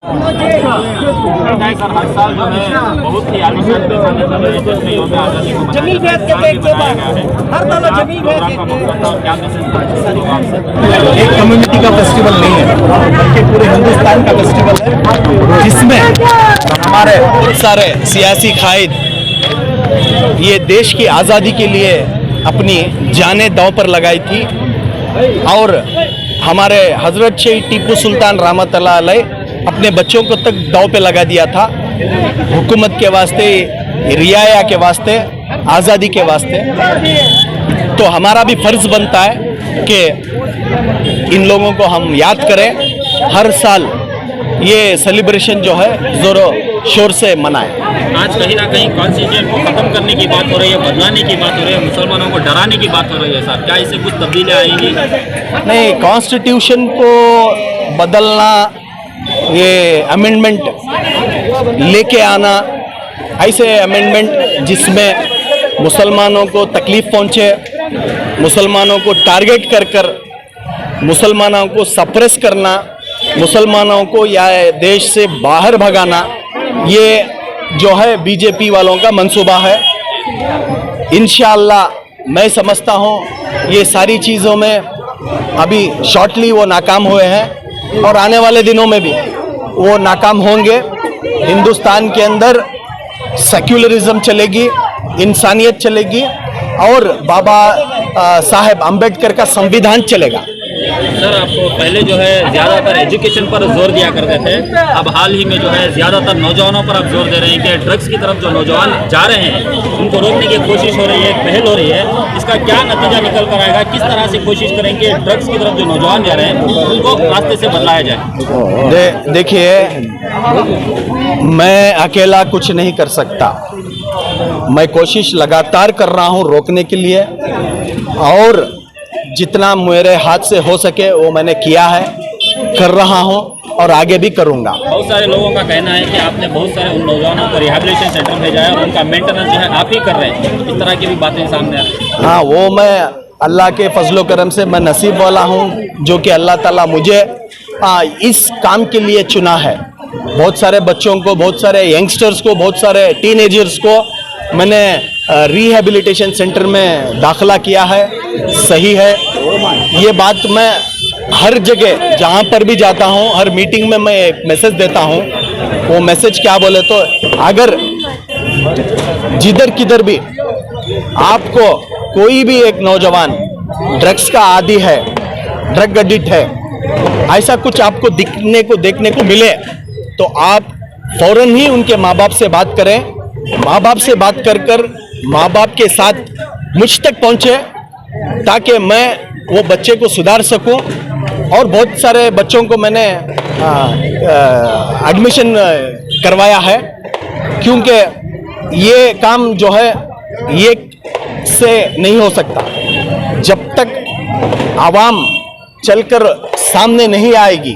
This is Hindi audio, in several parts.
सर हर साल जो है बहुत ही आलिशान जमीन भेद के देख के बाद हर साल जमीन भेद एक कम्युनिटी का फेस्टिवल नहीं है बल्कि पूरे हिंदुस्तान का फेस्टिवल है जिसमें हमारे बहुत सारे सियासी कायद ये देश की आज़ादी के लिए अपनी जानें दांव पर लगाई थी और हमारे हजरत शहीद टीपू सुल्तान रहमतुल्लाह अलैह अपने बच्चों को तक दांव पे लगा दिया था हुकूमत के वास्ते, रियाया के वास्ते, आज़ादी के वास्ते। तो हमारा भी फर्ज बनता है कि इन लोगों को हम याद करें, हर साल ये सेलिब्रेशन जो है ज़ोरों शोर से मनाएं। आज कहीं ना कहीं कॉन्स्टिट्यूशन को खत्म करने की बात हो रही है, बदलाने की बात हो रही है, मुसलमानों को डराने की बात हो रही है सर, क्या इससे कुछ तब्दीलियाँ आएंगी? नहीं, कॉन्स्टिट्यूशन को बदलना, ये अमेंडमेंट लेके आना, ऐसे अमेंडमेंट जिसमें मुसलमानों को तकलीफ पहुंचे, मुसलमानों को टारगेट कर कर मुसलमानों को सप्रेस करना, मुसलमानों को या देश से बाहर भगाना, ये जो है बीजेपी वालों का मंसूबा है। इंशाअल्लाह मैं समझता हूँ ये सारी चीज़ों में अभी शॉर्टली वो नाकाम हुए हैं और आने वाले दिनों में भी वो नाकाम होंगे। हिंदुस्तान के अंदर सेक्युलरिज्म चलेगी, इंसानियत चलेगी और बाबा साहेब अम्बेडकर का संविधान चलेगा। सर आपको पहले जो है ज़्यादातर एजुकेशन पर जोर दिया करते थे, अब हाल ही में जो है ज़्यादातर नौजवानों पर आप जोर दे रहे हैं कि ड्रग्स की तरफ जो नौजवान जा रहे हैं उनको रोकने की कोशिश हो रही है, एक पहल हो रही है। इसका क्या नतीजा निकल कर आएगा? किस तरह से कोशिश करें कि ड्रग्स की तरफ जो नौजवान जा रहे हैं उनको रास्ते से बदलाया जाए? देखिए, मैं अकेला कुछ नहीं कर सकता, मैं कोशिश लगातार कर रहा हूँ रोकने के लिए और जितना मेरे हाथ से हो सके वो मैंने किया है, कर रहा हूं और आगे भी करूंगा। बहुत सारे लोगों का कहना है कि आपने बहुत सारे उन नौजवानों को रिहैबिलिटेशन सेंटर भेजा है और उनका मेंटेनेंस जो है आप ही कर रहे हैं, इस तरह की भी बातें सामने आ रही हैं। हाँ, वो मैं अल्लाह के फजलो करम से मैं नसीब वाला हूं जो कि अल्लाह ताला मुझे इस काम के लिए चुना है। बहुत सारे बच्चों को, बहुत सारे यंगस्टर्स को, बहुत सारे टीनेजर्स को मैंने रिहैबिलिटेशन सेंटर में दाखिला किया है। सही है, ये बात मैं हर जगह जहाँ पर भी जाता हूँ, हर मीटिंग में मैं एक मैसेज देता हूँ। वो मैसेज क्या बोले तो, अगर जिधर किधर भी आपको कोई भी एक नौजवान ड्रग्स का आदी है, ड्रग एडिक्ट है, ऐसा कुछ आपको देखने को मिले तो आप फौरन ही उनके माँ बाप से बात करें। माँ बाप से बात कर माँ बाप के साथ मुझ तक पहुँचे ताकि मैं वो बच्चे को सुधार सकूं। और बहुत सारे बच्चों को मैंने एडमिशन करवाया है, क्योंकि ये काम जो है ये से नहीं हो सकता जब तक आवाम चलकर सामने नहीं आएगी,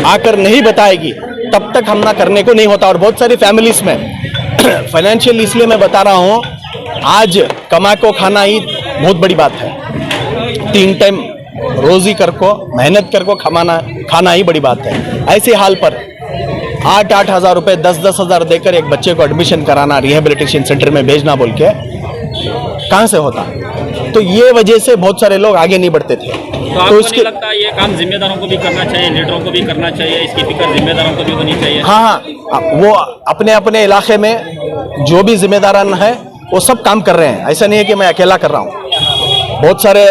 आकर नहीं बताएगी, तब तक हम ना करने को नहीं होता। और बहुत सारी फैमिलीज में फाइनेंशियल, इसलिए मैं बता रहा हूँ, आज कमा को खाना ही बहुत बड़ी बात है। 3 टाइम रोजी कर को मेहनत कर को खाना ही बड़ी बात है। ऐसे हाल पर 8-8 हज़ार रुपये, 10-10 हज़ार देकर एक बच्चे को एडमिशन कराना, रिहैबिलिटेशन सेंटर में भेजना बोल के कहाँ से होता? तो ये वजह से बहुत सारे लोग आगे नहीं बढ़ते थे। तो इसके लगता है ये काम जिम्मेदारों को भी करना चाहिए, लीडरों को भी करना चाहिए, इसकी फिक्र जिम्मेदारों को भी होनी चाहिए। हाँ, वो अपने अपने इलाके में जो भी जिम्मेदारान है वो सब काम कर रहे हैं। ऐसा नहीं है कि मैं अकेला कर रहा हूँ। बहुत सारे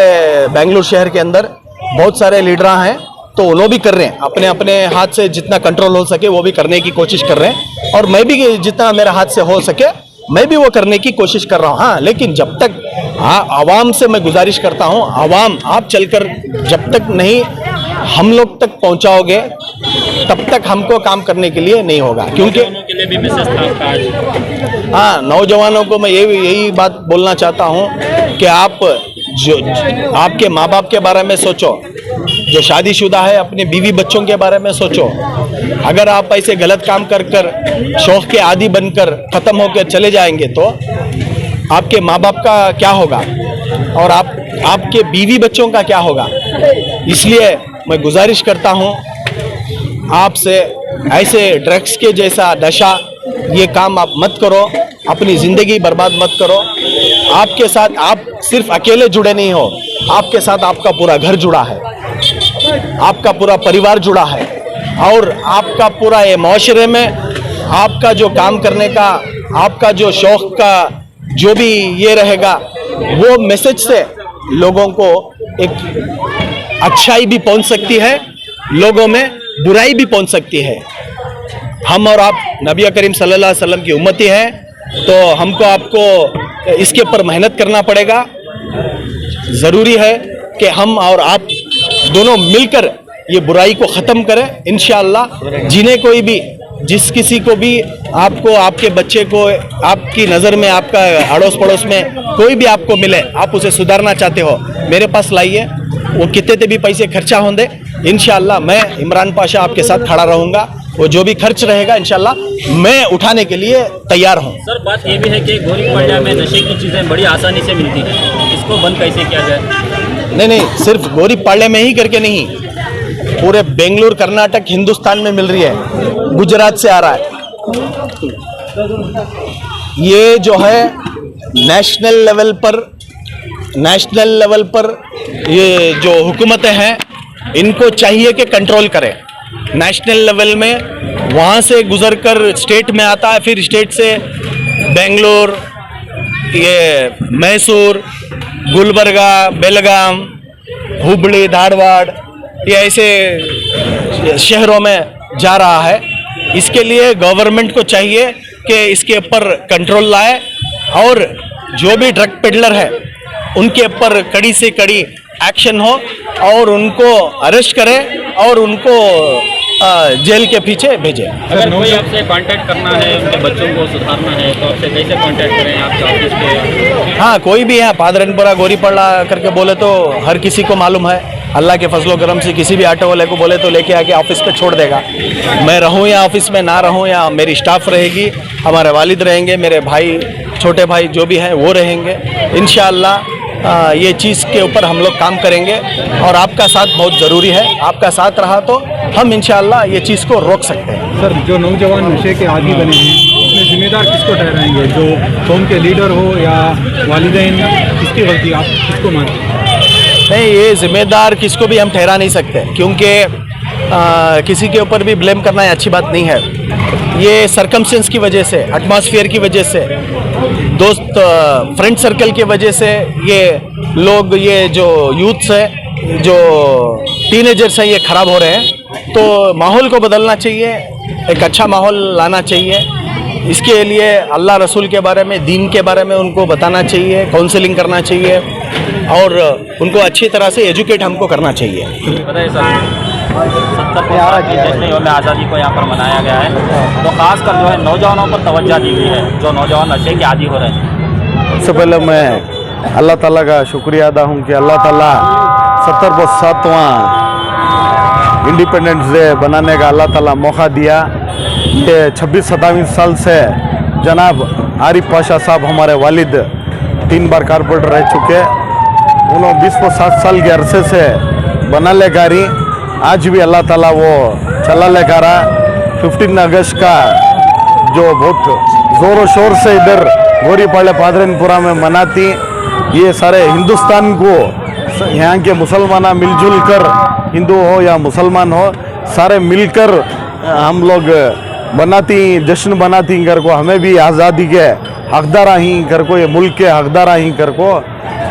बेंगलुरु शहर के अंदर बहुत सारे लीडर हैं, तो उन्होंने भी कर रहे हैं, अपने अपने हाथ से जितना कंट्रोल हो सके वो भी करने की कोशिश कर रहे हैं। और मैं भी जितना मेरे हाथ से हो सके मैं भी वो करने की कोशिश कर रहा हूँ। हाँ, लेकिन जब तक आवाम से मैं गुजारिश करता हूँ, आवाम आप चलकर जब तक नहीं हम लोग तक पहुँचाओगे तब तक हमको काम करने के लिए नहीं होगा। क्योंकि के लिए भी मैसेज था आज। हाँ, नौजवानों को मैं यही बात बोलना चाहता हूँ कि आप जो आपके माँ बाप के बारे में सोचो, जो शादीशुदा है अपने बीवी बच्चों के बारे में सोचो। अगर आप ऐसे गलत काम कर शौक के आदी बनकर ख़त्म होकर चले जाएंगे तो आपके माँ बाप का क्या होगा और आपके बीवी बच्चों का क्या होगा। इसलिए मैं गुजारिश करता हूँ, आपसे ऐसे ड्रग्स के जैसा नशा ये काम आप मत करो, अपनी ज़िंदगी बर्बाद मत करो। आपके साथ आप सिर्फ अकेले जुड़े नहीं हो, आपके साथ आपका पूरा घर जुड़ा है, आपका पूरा परिवार जुड़ा है, और आपका पूरा ये माशरे में आपका जो काम करने का, आपका जो शौक का जो भी ये रहेगा, वो मैसेज से लोगों को एक अच्छाई भी पहुंच सकती है, लोगों में बुराई भी पहुंच सकती है। हम और आप नबी करीम सल्लल्लाहु अलैहि वसल्लम की उम्मती हैं, तो हमको आपको इसके ऊपर मेहनत करना पड़ेगा। ज़रूरी है कि हम और आप दोनों मिलकर ये बुराई को ख़त्म करें इंशाअल्लाह। जिन्हें कोई भी, जिस किसी को भी, आपको, आपके बच्चे को, आपकी नज़र में, आपका अड़ोस पड़ोस में कोई भी आपको मिले, आप उसे सुधारना चाहते हो, मेरे पास लाइए। वो कितने भी पैसे खर्चा होंगे, इंशाअल्लाह मैं इमरान पाशा आपके साथ खड़ा रहूँगा। वो जो भी खर्च रहेगा इंशाअल्लाह मैं उठाने के लिए तैयार हूँ। सर, बात ये भी है कि गोरीपाड़ा में नशे की चीज़ें बड़ी आसानी से मिलती हैं, इसको बंद कैसे किया जाए? नहीं, सिर्फ गोरीपाड़ा में ही करके नहीं, पूरे बेंगलुरु, कर्नाटक, हिंदुस्तान में मिल रही है, गुजरात से आ रहा है। ये जो है नेशनल लेवल पर ये जो हुकूमतें हैं, इनको चाहिए कि कंट्रोल करें। नेशनल लेवल में वहाँ से गुजर कर स्टेट में आता है, फिर स्टेट से बेंगलोर, ये मैसूर, गुलबर्गा, बेलगाम, हुबली, धारवाड़, ये ऐसे शहरों में जा रहा है। इसके लिए गवर्नमेंट को चाहिए कि इसके ऊपर कंट्रोल लाए, और जो भी ड्रग पेडलर है उनके ऊपर कड़ी से कड़ी एक्शन हो, और उनको अरेस्ट करें और उनको जेल के पीछे भेजें। अगर कोई आपसे कांटेक्ट करना है, उनके बच्चों को सुधारना है, तो आपसे कैसे कांटेक्ट करें? आपके ऑफिस पे? हाँ, कोई भी है, पादरनपुरा, गोरीपाड़ा करके बोले तो हर किसी को मालूम है। अल्लाह के फजलो करम से किसी भी ऑटो वाले को बोले तो लेके आके ऑफिस पे छोड़ देगा। मैं रहूँ या ऑफिस में ना रहूँ, या मेरी स्टाफ रहेगी, हमारे वालिद रहेंगे, मेरे भाई, छोटे भाई जो भी हैं वो रहेंगे। इंशाअल्लाह ये चीज़ के ऊपर हम लोग काम करेंगे, और आपका साथ बहुत ज़रूरी है। आपका साथ रहा तो हम इंशाअल्लाह ये चीज़ को रोक सकते हैं। सर, जो नौजवान नशे के आदी बने हैं, उसमें जिम्मेदार किसको ठहराएंगे? जो कौम के लीडर हो या वालिदैन? किसकी गलती, आप किसको मानते हैं? नहीं, ये जिम्मेदार किसको भी हम ठहरा नहीं सकते, क्योंकि किसी के ऊपर भी ब्लेम करना अच्छी बात नहीं है। ये सरकमस्टेंस की वजह से, एटमॉस्फेयर की वजह से, दोस्त फ्रेंड सर्कल की वजह से ये लोग, ये जो यूथ्स है, जो टीनेजर्स हैं, ये ख़राब हो रहे हैं। तो माहौल को बदलना चाहिए, एक अच्छा माहौल लाना चाहिए। इसके लिए अल्लाह रसूल के बारे में, दीन के बारे में उनको बताना चाहिए, काउंसलिंग करना चाहिए, और उनको अच्छी तरह से एजुकेट हमको करना चाहिए। बताइए सर, 70 जश्न यौम आज़ादी को यहाँ पर मनाया गया है, तो खासकर जो है नौजवानों पर तवज्जो दी गई है, जो नौजवान नशे के आदी हो रहे हैं। सबसे पहले मैं अल्लाह ताला का शुक्रिया अदा हूँ कि अल्लाह ताला 70वां इंडिपेंडेंस डे बनाने का अल्लाह ताला मौका दिया। ये 26-27 साल से जनाब आरिफ पाशा साहब हमारे वालिद 3 बार कारपोरेटर रह चुके, उन्होंने 20-7 साल के अरसे से बना ले गारी, आज भी अल्लाह ताला वो चला ले गारा। 15 अगस्त का जो बहुत ज़ोर शोर से इधर गोरीपाड़ा पादरनपुरा में मनाती, ये सारे हिंदुस्तान को, यहाँ के मुसलमान मिलजुल कर, हिंदू हो या मुसलमान हो, सारे मिलकर हम लोग बनाती, जश्न बनाती कर को, हमें भी आज़ादी के हकदार ही कर को, ये मुल्क के हकदार ही कर को,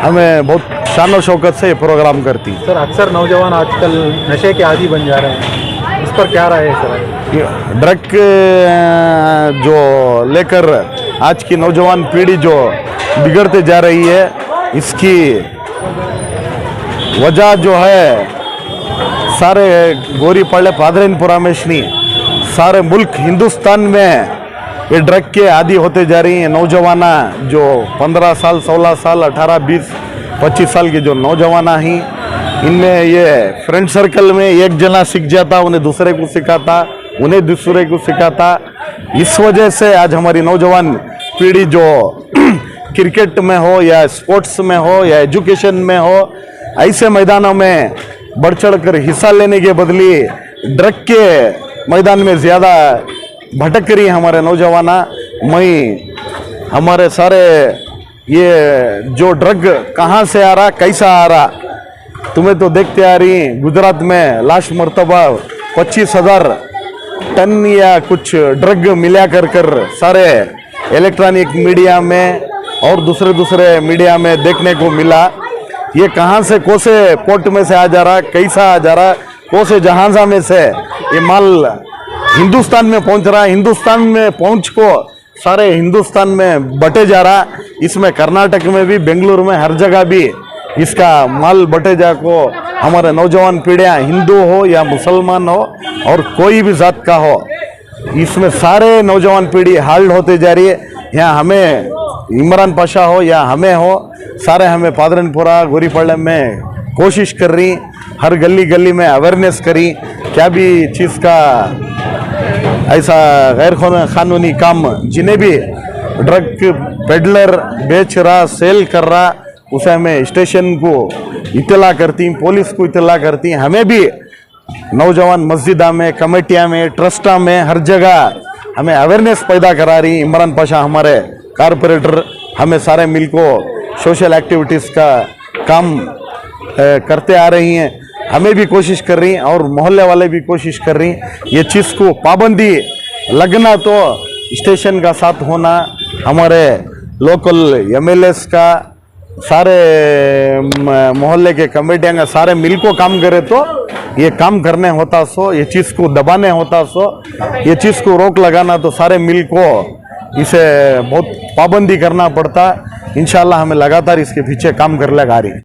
हमें बहुत शान और शौकत से ये प्रोग्राम करती। सर, अक्सर नौजवान आजकल नशे के आदी बन जा रहे हैं, इस पर क्या राय है सर? ड्रग जो लेकर आज की नौजवान पीढ़ी जो बिगड़ते जा रही है, इसकी वजह जो है सारे गोरीपाड़ा पादरनपुरा में नहीं, सारे मुल्क हिंदुस्तान में ये ड्रग के आदी होते जा रही हैं। नौजवान जो 15 साल, 16 साल, 18, 20, 25 साल के जो नौजवान हैं, इनमें ये फ्रेंड सर्कल में एक जना सीख जाता, उन्हें दूसरे को सिखाता, उन्हें दूसरे को सिखाता। इस वजह से आज हमारी नौजवान पीढ़ी जो क्रिकेट में हो या स्पोर्ट्स में हो या एजुकेशन में हो, ऐसे मैदानों में बढ़ चढ़ कर हिस्सा लेने के बदले ड्रग के मैदान में ज़्यादा भटक रही हमारे नौजवान। हमारे सारे ये जो ड्रग कहाँ से आ रहा, कैसा आ रहा, तुम्हें तो देखते आ रही। गुजरात में लास्ट मरतबा 25,000 टन या कुछ ड्रग मिला कर सारे इलेक्ट्रॉनिक मीडिया में और दूसरे मीडिया में देखने को मिला। ये कहाँ से कोसे पोर्ट में से आ जा रहा, कैसा आ जा रहा, कोसे जहाज़ा में से ये माल हिंदुस्तान में पहुंच रहा। हिंदुस्तान में पहुंच को सारे हिंदुस्तान में बटे जा रहा। इसमें कर्नाटक में भी, बेंगलुरु में, हर जगह भी इसका माल बटे जा को हमारे नौजवान पीढ़ियाँ, हिंदू हो या मुसलमान हो और कोई भी जात का हो, इसमें सारे नौजवान पीढ़ी हाल्ड होते जा रही है। यहाँ हमें इमरान पाशा हो या हमें हो, सारे हमें पादरनपुरा गोरीपाड़े में कोशिश कर रही, हर गली गली में अवेयरनेस करी। क्या भी चीज़ का ऐसा गैर कानूनी काम जिन्हें भी ड्रग पेडलर बेच रहा, सेल कर रहा, उसे हमें स्टेशन को इतला करती, पुलिस को इतला करती। हमें भी नौजवान मस्जिदा में, कमेटियाँ में, ट्रस्टा में, हर जगह हमें अवेयरनेस पैदा करा रही। इमरान पाशा हमारे कारपोरेटर हमें सारे मिल को सोशल एक्टिविटीज़ का काम करते आ रही हैं। हमें भी कोशिश कर रही हैं और मोहल्ले वाले भी कोशिश कर रही हैं। ये चीज़ को पाबंदी लगना तो स्टेशन का साथ होना, हमारे लोकल एमएलएस का, सारे मोहल्ले के कमेटियाँ का सारे मिल को काम करे तो ये काम करने होता सो, ये चीज़ को दबाने होता सो, ये चीज़ को रोक लगाना तो सारे मिल को इसे बहुत पाबंदी करना पड़ता। इंशाल्लाह हमें लगातार इसके पीछे काम कर लगा रही है।